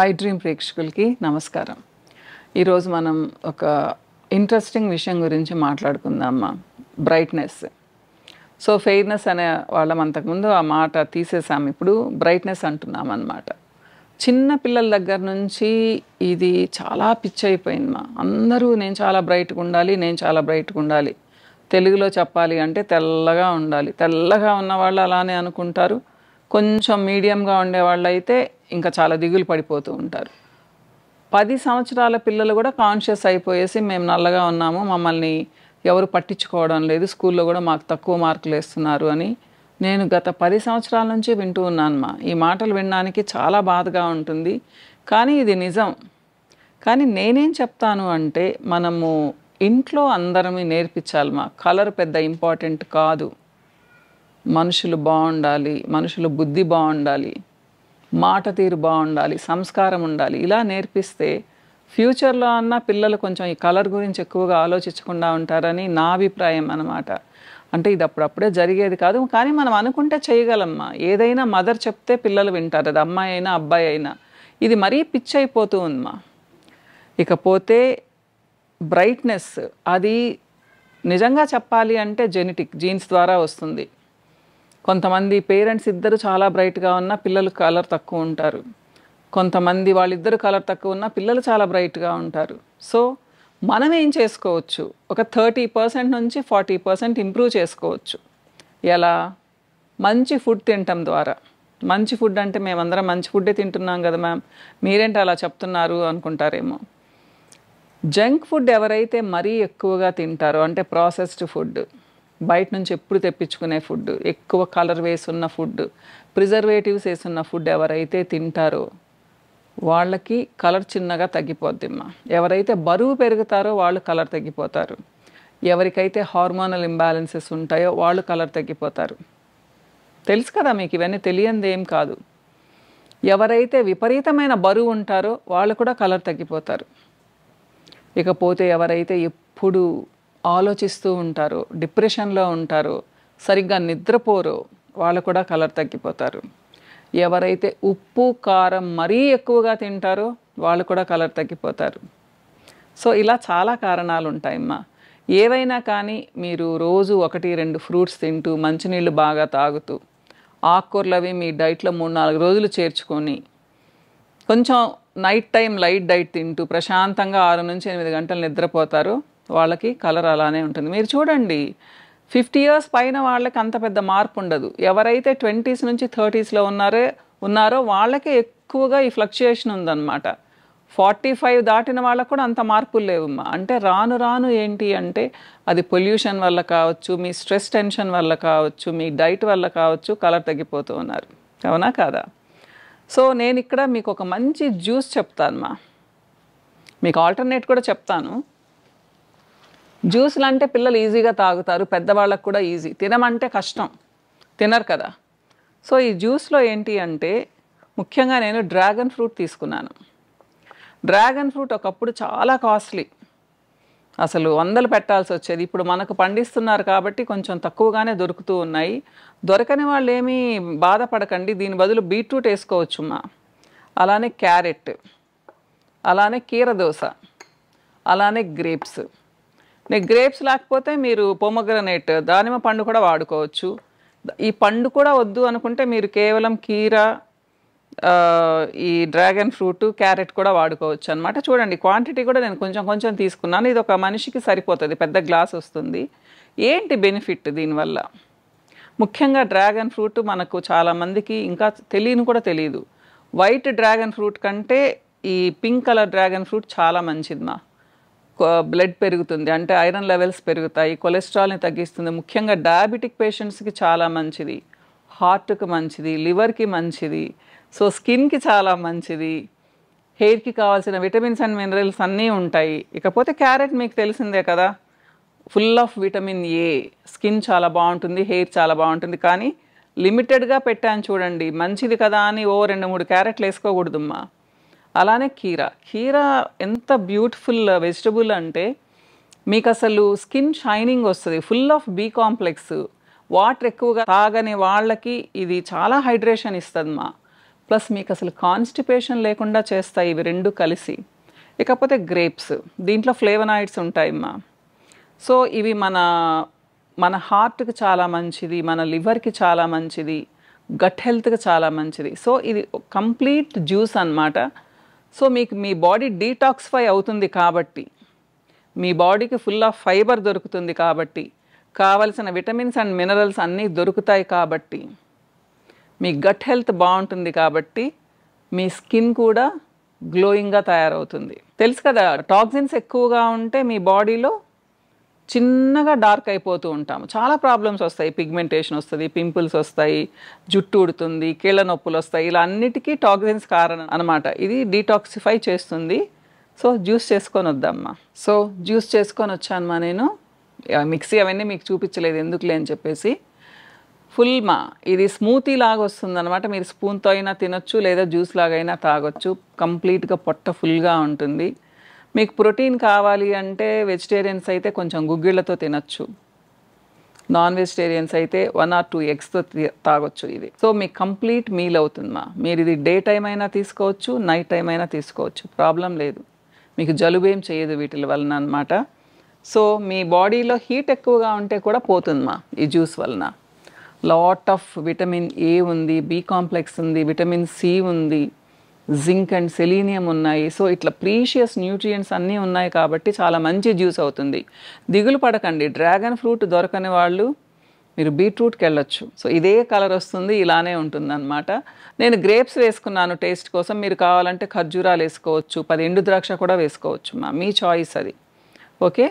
I dream ప్రేక్షకులకి నమస్కారం. ఈరోజు మనం ఒక ఇంట్రెస్టింగ్ విషయం గురించి మాట్లాడుకుందామా, బ్రైట్నెస్. సో ఫెయిర్నెస్ అనే వాళ్ళం అంతకుముందు ఆ మాట తీసేసాం, ఇప్పుడు బ్రైట్నెస్ అంటున్నాం అన్నమాట. చిన్న పిల్లల దగ్గర నుంచి ఇది చాలా పిచ్చి అయిపోయింది. అందరూ నేను చాలా బ్రైట్గా ఉండాలి, నేను చాలా బ్రైట్గా ఉండాలి. తెలుగులో చెప్పాలి అంటే తెల్లగా ఉండాలి. తెల్లగా ఉన్న వాళ్ళు అలానే అనుకుంటారు. కొంచెం మీడియంగా ఉండేవాళ్ళు అయితే ఇంకా చాలా దిగులు పడిపోతూ ఉంటారు. 10 సంవత్సరాల పిల్లలు కూడా కాన్షియస్ అయిపోయేసి మేము నల్లగా ఉన్నాము, మమ్మల్ని ఎవరు పట్టించుకోవడం లేదు, స్కూల్లో కూడా మాకు తక్కువ మార్కులు వేస్తున్నారు అని నేను గత 10 సంవత్సరాల నుంచి వింటూ ఉన్నానమ్మా. ఈ మాటలు వినడానికి చాలా బాధగా ఉంటుంది, కానీ ఇది నిజం. కానీ నేనేం చెప్తాను అంటే మనము ఇంట్లో అందరమీ నేర్పించాలమ్మా. కలర్ పెద్ద ఇంపార్టెంట్ కాదు. మనుషులు బాగుండాలి, మనుషుల బుద్ధి బాగుండాలి, మాట తీరు బాగుండాలి, సంస్కారం ఉండాలి. ఇలా నేర్పిస్తే ఫ్యూచర్లో అన్న పిల్లలు కొంచెం ఈ కలర్ గురించి ఎక్కువగా ఆలోచించకుండా ఉంటారని నా అభిప్రాయం అన్నమాట. అంటే ఇది అప్పుడప్పుడే జరిగేది కాదు, కానీ మనం అనుకుంటే చేయగలమ్మా. ఏదైనా మదర్ చెప్తే పిల్లలు వింటారు, అది అమ్మాయి అయినా అబ్బాయి అయినా. ఇది మరీ పిచ్చి అయిపోతూ ఉందమ్మా. ఇకపోతే బ్రైట్నెస్ అది నిజంగా చెప్పాలి అంటే జెనెటిక్, జీన్స్ ద్వారా వస్తుంది. కొంతమంది పేరెంట్స్ ఇద్దరు చాలా బ్రైట్గా ఉన్న పిల్లలు కలర్ తక్కువ ఉంటారు. కొంతమంది వాళ్ళిద్దరు కలర్ తక్కువ ఉన్న పిల్లలు చాలా బ్రైట్గా ఉంటారు. సో మనం ఏం చేసుకోవచ్చు, ఒక 30% నుంచి 40% ఇంప్రూవ్ చేసుకోవచ్చు. ఎలా? మంచి ఫుడ్ తినటం ద్వారా. మంచి ఫుడ్ అంటే మేమందరం మంచి ఫుడ్డే తింటున్నాం కదా మ్యామ్, మీరేంటి అలా చెప్తున్నారు అనుకుంటారేమో. జంక్ ఫుడ్ ఎవరైతే మరీ ఎక్కువగా తింటారో, అంటే ప్రాసెస్డ్ ఫుడ్, బయట నుంచి ఎప్పుడు తెప్పించుకునే ఫుడ్, ఎక్కువ కలర్ వేసున్న ఫుడ్, ప్రిజర్వేటివ్స్ వేసున్న ఫుడ్ ఎవరైతే తింటారో వాళ్ళకి కలర్ చిన్నగా తగ్గిపోద్దమ్మా. ఎవరైతే బరువు పెరుగుతారో వాళ్ళు కలర్ తగ్గిపోతారు. ఎవరికైతే హార్మోనల్ ఇంబ్యాలెన్సెస్ ఉంటాయో వాళ్ళు కలర్ తగ్గిపోతారు. తెలుసు కదా మీకు, ఇవన్నీ తెలియంది ఏం కాదు. ఎవరైతే విపరీతమైన బరువు ఉంటారో వాళ్ళు కూడా కలర్ తగ్గిపోతారు. ఇకపోతే ఎవరైతే ఎప్పుడు ఆలోచిస్తూ ఉంటారో, డిప్రెషన్లో ఉంటారో, సరిగ్గా నిద్రపోరో వాళ్ళు కూడా కలర్ తగ్గిపోతారు. ఎవరైతే ఉప్పు కారం మరీ ఎక్కువగా తింటారో వాళ్ళు కూడా కలర్ తగ్గిపోతారు. సో ఇలా చాలా కారణాలు ఉంటాయమ్మా. ఏవైనా కానీ మీరు రోజు 1-2 ఫ్రూట్స్ తింటూ, మంచినీళ్ళు బాగా తాగుతూ, ఆకుకూరలు అవి మీ డైట్లో 3-4 రోజులు చేర్చుకొని, కొంచెం నైట్ టైం లైట్ డైట్ తింటూ ప్రశాంతంగా 6 నుంచి 8 గంటలు నిద్రపోతారు, వాళ్ళకి కలర్ అలానే ఉంటుంది. మీరు చూడండి, 50 years పైన వాళ్ళకి అంత పెద్ద మార్పు ఉండదు. ఎవరైతే 20s నుంచి 30sలో ఉన్నారో వాళ్ళకే ఎక్కువగా ఈ ఫ్లక్చుయేషన్ ఉందన్నమాట. 45 దాటిన వాళ్ళకు కూడా అంత మార్పులు లేవమ్మా. అంటే రాను రాను ఏంటి అంటే అది పొల్యూషన్ వల్ల కావచ్చు, మీ స్ట్రెస్ టెన్షన్ వల్ల కావచ్చు, మీ డైట్ వల్ల కావచ్చు, కలర్ తగ్గిపోతూ ఉన్నారు. అవునా కాదా? సో నేను ఇక్కడ మీకు ఒక మంచి జ్యూస్ చెప్తానమ్మా. మీకు ఆల్టర్నేట్ కూడా చెప్తాను. జ్యూస్లు అంటే పిల్లలు ఈజీగా తాగుతారు, పెద్దవాళ్ళకు కూడా ఈజీ. తినమంటే కష్టం, తినరు కదా. సో ఈ జ్యూస్లో ఏంటి అంటే ముఖ్యంగా నేను డ్రాగన్ ఫ్రూట్ తీసుకున్నాను. డ్రాగన్ ఫ్రూట్ ఒకప్పుడు చాలా కాస్ట్లీ, అసలు 100 పెట్టాల్సి వచ్చేది. ఇప్పుడు మనకు పండిస్తున్నారు కాబట్టి కొంచెం తక్కువగానే దొరుకుతూ ఉన్నాయి. దొరకని వాళ్ళు ఏమీ బాధపడకండి, దీని బదులు బీట్రూట్ వేసుకోవచ్చుమ్మా. అలానే క్యారెట్, అలానే కీరదోస, అలానే గ్రేప్స్. గ్రేప్స్ లేకపోతే మీరు పొమగ్రనేట్, దానిమ్మ పండు కూడా వాడుకోవచ్చు. ఈ పండు కూడా వద్దు అనుకుంటే మీరు కేవలం కీర, ఈ డ్రాగన్ ఫ్రూట్, క్యారెట్ కూడా వాడుకోవచ్చు అనమాట. చూడండి క్వాంటిటీ కూడా నేను కొంచెం కొంచెం తీసుకున్నాను. ఇది ఒక మనిషికి సరిపోతుంది, పెద్ద గ్లాస్ వస్తుంది. ఏంటి బెనిఫిట్ దీనివల్ల? ముఖ్యంగా డ్రాగన్ ఫ్రూట్ మనకు చాలామందికి ఇంకా తెలియని కూడా తెలియదు. వైట్ డ్రాగన్ ఫ్రూట్ కంటే ఈ పింక్ కలర్ డ్రాగన్ ఫ్రూట్ చాలా మంచిదిమా. బ్లడ్ పెరుగుతుంది, అంటే ఐరన్ లెవెల్స్ పెరుగుతాయి, కొలెస్ట్రాల్ని తగ్గిస్తుంది. ముఖ్యంగా డయాబెటిక్ పేషెంట్స్కి చాలా మంచిది, హార్ట్కి మంచిది, లివర్కి మంచిది, సో స్కిన్కి చాలా మంచిది, హెయిర్కి కావాల్సిన విటమిన్స్ అండ్ మినరల్స్ అన్నీ ఉంటాయి. ఇకపోతే క్యారెట్ మీకు తెలిసిందే కదా, full of vitamin A, skin చాలా బాగుంటుంది, హెయిర్ చాలా బాగుంటుంది. కానీ లిమిటెడ్గా పెట్టాను చూడండి, మంచిది కదా అని 2-3 క్యారెట్లు వేసుకోకూడదమ్మా. అలానే కీర ఎంత బ్యూటిఫుల్ వెజిటబుల్ అంటే మీకు అసలు స్కిన్ షైనింగ్ వస్తుంది, full of B complex. Water ఎక్కువగా తాగని వాళ్ళకి ఇది చాలా హైడ్రేషన్ ఇస్తుందమ్మా. ప్లస్ మీకు అసలు కాన్స్టిపేషన్ లేకుండా చేస్తాయి ఇవి రెండు కలిసి. ఇకపోతే గ్రేప్స్, దీంట్లో ఫ్లేవనాయిడ్స్ ఉంటాయమ్మా. సో ఇవి మన హార్ట్కి చాలా మంచిది, మన లివర్కి చాలా మంచిది, గట్ హెల్త్కి చాలా మంచిది. సో ఇది కంప్లీట్ జ్యూస్ అన్నమాట. సో మీకు మీ బాడీ డీటాక్సిఫై అవుతుంది కాబట్టి, మీ బాడీకి ఫుల్ ఆఫ్ ఫైబర్ దొరుకుతుంది కాబట్టి, కావలసిన విటమిన్స్ అండ్ మినరల్స్ అన్నీ దొరుకుతాయి కాబట్టి, మీ గట్ హెల్త్ బాగుంటుంది కాబట్టి, మీ స్కిన్ కూడా గ్లోయింగ్గా తయారవుతుంది. తెలుసు కదా, టాక్సిన్స్ ఎక్కువగా ఉంటే మీ బాడీలో చిన్నగా డార్క్ అయిపోతూ ఉంటాము. చాలా ప్రాబ్లమ్స్ వస్తాయి, పిగ్మెంటేషన్ వస్తుంది, పింపుల్స్ వస్తాయి, జుట్టు ఉడుతుంది, కీళ్ళ నొప్పులు వస్తాయి. ఇలా అన్నిటికీ టాక్సిన్స్ కారణం అనమాట. ఇది డీటాక్సిఫై చేస్తుంది. సో జ్యూస్ చేసుకొని వద్దామ్మా. సో జ్యూస్ చేసుకొని వచ్చానమ్మా నేను. మిక్సీ అవన్నీ మీకు చూపించలేదు ఎందుకులే అని చెప్పేసి. ఇది స్మూతీ లాగా వస్తుంది అనమాట. మీరు స్పూన్తో అయినా తినొచ్చు, లేదా జ్యూస్ లాగైనా తాగొచ్చు. కంప్లీట్గా పొట్ట ఫుల్గా ఉంటుంది. మీకు ప్రోటీన్ కావాలి అంటే వెజిటేరియన్స్ అయితే కొంచెం గుగ్గిళ్ళతో తినొచ్చు, నాన్ వెజిటేరియన్స్ అయితే 1 or 2 ఎగ్స్తో తాగొచ్చు ఇది. సో మీకు కంప్లీట్ మీల్ అవుతుందమ్మా. మీరు ఇది డే టైం అయినా తీసుకోవచ్చు, నైట్ టైం అయినా తీసుకోవచ్చు, ప్రాబ్లం లేదు. మీకు జలుబేం చేయదు వీటి వలన అనమాట. సో మీ బాడీలో హీట్ ఎక్కువగా ఉంటే కూడా పోతుందమ్మా ఈ జ్యూస్ వలన. లాట్ ఆఫ్ విటమిన్ ఏ ఉంది, బి కాంప్లెక్స్ ఉంది, విటమిన్ సి ఉంది, జింక్ అండ్ సెలీనియం ఉన్నాయి. సో ఇట్లా ప్రీషియస్ న్యూట్రియంట్స్ అన్నీ ఉన్నాయి కాబట్టి చాలా మంచి జ్యూస్ అవుతుంది. దిగులు పడకండి, డ్రాగన్ ఫ్రూట్ దొరకని వాళ్ళు మీరు బీట్రూట్కి వెళ్ళొచ్చు. సో ఇదే కలర్ వస్తుంది, ఇలానే ఉంటుంది అనమాట. నేను గ్రేప్స్ వేసుకున్నాను టేస్ట్ కోసం. మీరు కావాలంటే ఖర్జూరాలు వేసుకోవచ్చు, 10 ఎండు ద్రాక్ష కూడా వేసుకోవచ్చు మా, మీ చాయిస్ అది. ఓకే,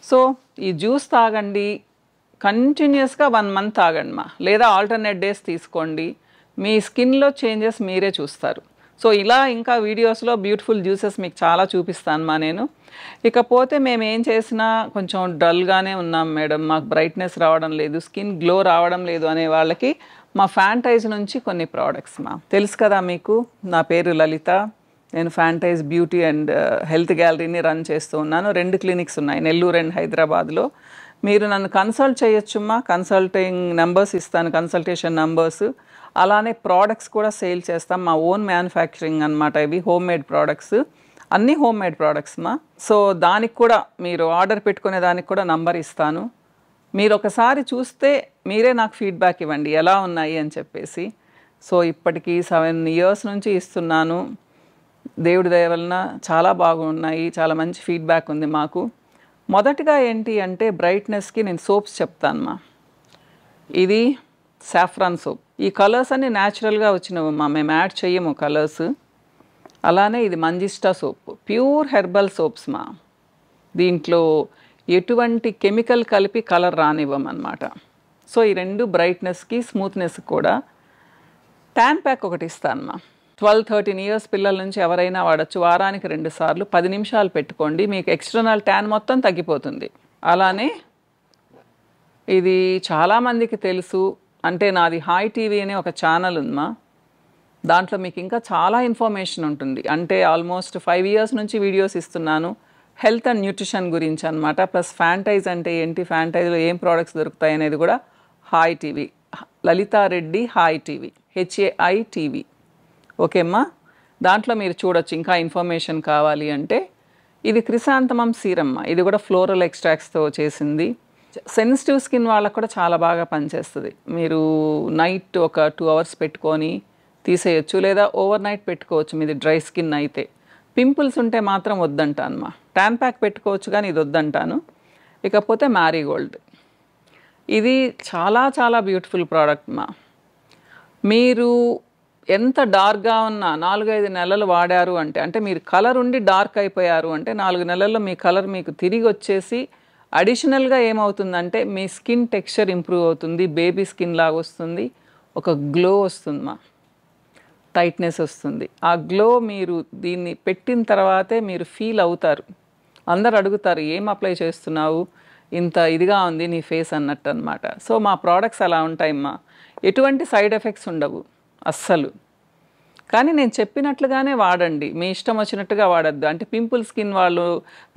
సో ఈ జ్యూస్ తాగండి, కంటిన్యూస్గా 1 month తాగండి మా, లేదా ఆల్టర్నేట్ డేస్ తీసుకోండి. మీ స్కిన్లో చేంజెస్ మీరే చూస్తారు. సో ఇలా ఇంకా వీడియోస్లో బ్యూటిఫుల్ జ్యూసెస్ మీకు చాలా చూపిస్తాను మా నేను. ఇకపోతే మేము ఏం చేసినా కొంచెం డల్గానే ఉన్నాం మేడం, మాకు బ్రైట్నెస్ రావడం లేదు, స్కిన్ గ్లో రావడం లేదు అనే వాళ్ళకి మా ఫ్యాంటైజ్ నుంచి కొన్ని ప్రోడక్ట్స్ మా. తెలుసు కదా మీకు, నా పేరు లలిత. నేను ఫ్యాంటైజ్ బ్యూటీ అండ్ హెల్త్ గ్యాలరీని రన్ చేస్తూ ఉన్నాను. 2 clinics ఉన్నాయి, నెల్లూరు అండ్ హైదరాబాద్లో. మీరు నన్ను కన్సల్ట్ చేయొచ్చుమ్మా. కన్సల్టింగ్ నెంబర్స్ ఇస్తాను, కన్సల్టేషన్ నెంబర్స్. అలానే ప్రోడక్ట్స్ కూడా సేల్ చేస్తాం. మా ఓన్ మ్యానుఫ్యాక్చరింగ్ అనమాట. ఇవి హోమ్ మేడ్ ప్రోడక్ట్స్, అన్నీ హోమ్ మేడ్ ప్రోడక్ట్స్ మా. సో దానికి కూడా మీరు ఆర్డర్ పెట్టుకునే దానికి కూడా నంబర్ ఇస్తాను. మీరు ఒకసారి చూస్తే మీరే నాకు ఫీడ్బ్యాక్ ఇవ్వండి ఎలా ఉన్నాయి అని చెప్పేసి. సో ఇప్పటికీ 7 years నుంచి ఇస్తున్నాను. దేవుడి దయ వలన చాలా బాగున్నాయి, చాలా మంచి ఫీడ్బ్యాక్ ఉంది మాకు. మొదటిగా ఏంటి అంటే బ్రైట్నెస్కి నేను సోప్స్ చెప్తానమ్మా. ఇది సాఫ్రాన్ సోప్. ఈ కలర్స్ అన్నీ న్యాచురల్గా వచ్చినవమ్మా, మేము యాడ్ చెయ్యము కలర్స్. అలానే ఇది manjistha soap, pure herbal soaps మా. దీంట్లో ఎటువంటి కెమికల్ కలిపి కలర్ రానివ్వమన్నమాట. సో ఈ 2 బ్రైట్నెస్కి స్మూత్నెస్కి కూడా. ట్యాన్ ప్యాక్ ఒకటి ఇస్తానమ్మా. 12-13 years పిల్లల నుంచి ఎవరైనా వాడచ్చు. వారానికి 2 సార్లు 10 నిమిషాలు పెట్టుకోండి, మీకు ఎక్స్టర్నల్ ట్యాన్ మొత్తం తగ్గిపోతుంది. అలానే ఇది చాలామందికి తెలుసు, అంటే నాది హాయ్ టీవీ అనే ఒక ఛానల్ ఉందమ్మా. దాంట్లో మీకు ఇంకా చాలా ఇన్ఫర్మేషన్ ఉంటుంది. అంటే ఆల్మోస్ట్ 5 years నుంచి వీడియోస్ ఇస్తున్నాను హెల్త్ అండ్ న్యూట్రిషన్ గురించి అనమాట. ప్లస్ ఫ్యాంటైజ్ అంటే ఏంటి, ఫ్యాంటైజ్లో ఏం ప్రోడక్ట్స్ దొరుకుతాయి అనేది కూడా hi TV, Lalitha Reddy hi TV, HAI TV. Okay అమ్మా, దాంట్లో మీరు చూడొచ్చు. ఇంకా ఇన్ఫర్మేషన్ కావాలి అంటే ఇది క్రిసాంతమం సీరమ్మ. ఇది కూడా ఫ్లోరల్ ఎక్స్ట్రాక్ట్స్తో చేసింది. సెన్సిటివ్ స్కిన్ వాళ్ళకు కూడా చాలా బాగా పనిచేస్తుంది. మీరు నైట్ ఒక 2 hours పెట్టుకొని తీసేయచ్చు, లేదా ఓవర్ నైట్ పెట్టుకోవచ్చు మీది డ్రై స్కిన్ అయితే. పింపుల్స్ ఉంటే మాత్రం వద్దంటానమ్మా. ట్యాన్ ప్యాక్ పెట్టుకోవచ్చు కానీ ఇది వద్దంటాను. ఇకపోతే మ్యారీగోల్డ్, ఇది చాలా చాలా బ్యూటిఫుల్ ప్రోడక్ట్ మా. మీరు ఎంత డార్క్గా ఉన్నా 4-5 నెలలు వాడారు అంటే మీరు కలర్ ఉండి డార్క్ అయిపోయారు అంటే 4 నెలల్లో మీ కలర్ మీకు తిరిగి వచ్చేసి అడిషనల్గా ఏమవుతుందంటే మీ స్కిన్ టెక్స్చర్ ఇంప్రూవ్ అవుతుంది, బేబీ స్కిన్ లాగా వస్తుంది, ఒక గ్లో వస్తుంది మా, టైట్నెస్ వస్తుంది. ఆ గ్లో మీరు దీన్ని పెట్టిన తర్వాతే మీరు ఫీల్ అవుతారు. అందరు అడుగుతారు ఏం అప్లై చేస్తున్నావు, ఇంత ఇదిగా ఉంది నీ ఫేస్ అన్నట్టు అనమాట. సో మా ప్రోడక్ట్స్ అలా ఉంటాయమ్మా, ఎటువంటి సైడ్ ఎఫెక్ట్స్ ఉండవు అస్సలు. కానీ నేను చెప్పినట్లుగానే వాడండి, మీ ఇష్టం వచ్చినట్టుగా వాడద్దు. అంటే పింపుల్ స్కిన్ వాళ్ళు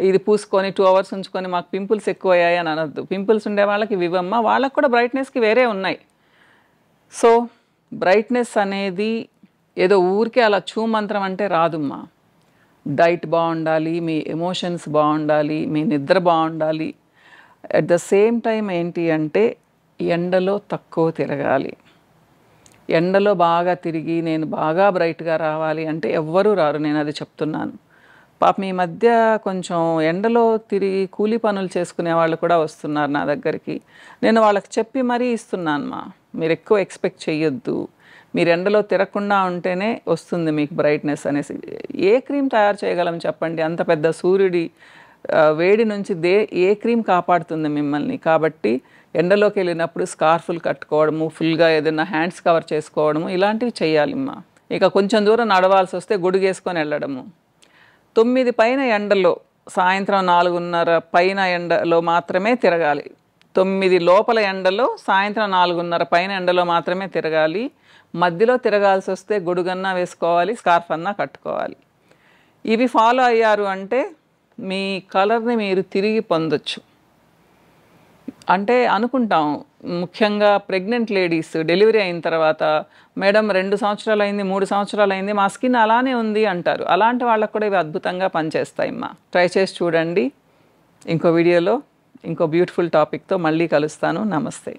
ఇది పూసుకొని 2 hours ఉంచుకొని మాకు పింపుల్స్ ఎక్కువ అయ్యాయి అని అనద్దు. పింపుల్స్ ఉండే వాళ్ళకి ఇవ్వమ్మా, వాళ్ళకు కూడా బ్రైట్నెస్కి వేరే ఉన్నాయి. సో బ్రైట్నెస్ అనేది ఏదో ఊరికే అలా మంత్రం అంటే రాదుమ్మా. డైట్ బాగుండాలి, మీ ఎమోషన్స్ బాగుండాలి, మీ నిద్ర బాగుండాలి. అట్ ద సేమ్ టైం ఏంటి అంటే ఎండలో తక్కువ తిరగాలి. ఎండలో బాగా తిరిగి నేను బాగా బ్రైట్గా రావాలి అంటే ఎవ్వరూ రారు, నేను అది చెప్తున్నాను. పాపం ఈ మధ్య కొంచెం ఎండలో తిరిగి కూలి పనులు చేసుకునే వాళ్ళు కూడా వస్తున్నారు నా దగ్గరికి. నేను వాళ్ళకి చెప్పి మరీ ఇస్తున్నాను, మీరు ఎక్కువ ఎక్స్పెక్ట్ చేయొద్దు, మీరు ఎండలో తిరగకుండా ఉంటేనే వస్తుంది మీకు బ్రైట్నెస్ అనేసి. ఏ క్రీమ్ తయారు చేయగలం చెప్పండి? అంత పెద్ద సూర్యుడి వేడి నుంచి ఏ క్రీమ్ కాపాడుతుంది మిమ్మల్ని? కాబట్టి ఎండలోకి వెళ్ళినప్పుడు స్కార్ఫులు కట్టుకోవడము, ఫుల్గా ఏదైనా హ్యాండ్స్ కవర్ చేసుకోవడము, ఇలాంటివి చేయాలిమ్మా. ఇక కొంచెం దూరం నడవాల్సి వస్తే గొడుగేసుకొని వెళ్ళడము. 9 పైన ఎండలో, సాయంత్రం 4:30 పైన ఎండలో మాత్రమే తిరగాలి. 9 లోపల ఎండలో, సాయంత్రం 4:30 పైన ఎండలో మాత్రమే తిరగాలి. మధ్యలో తిరగాల్సి వస్తే గొడుగన్నా వేసుకోవాలి, స్కార్ఫ్ అన్నా కట్టుకోవాలి. ఇవి ఫాలో అయ్యారు అంటే మీ కలర్ని మీరు తిరిగి పొందొచ్చు. అంటే అనుకుంటాం, ముఖ్యంగా ప్రెగ్నెంట్ లేడీస్ డెలివరీ అయిన తర్వాత, మేడం 2 సంవత్సరాలు అయింది, 3 సంవత్సరాలు అయింది, మా స్కిన్ అలానే ఉంది అంటారు. అలాంటి వాళ్ళకు కూడా ఇవి అద్భుతంగా పనిచేస్తాయమ్మా. ట్రై చేసి చూడండి. ఇంకో వీడియోలో ఇంకో బ్యూటిఫుల్ టాపిక్తో మళ్ళీ కలుస్తాను. నమస్తే.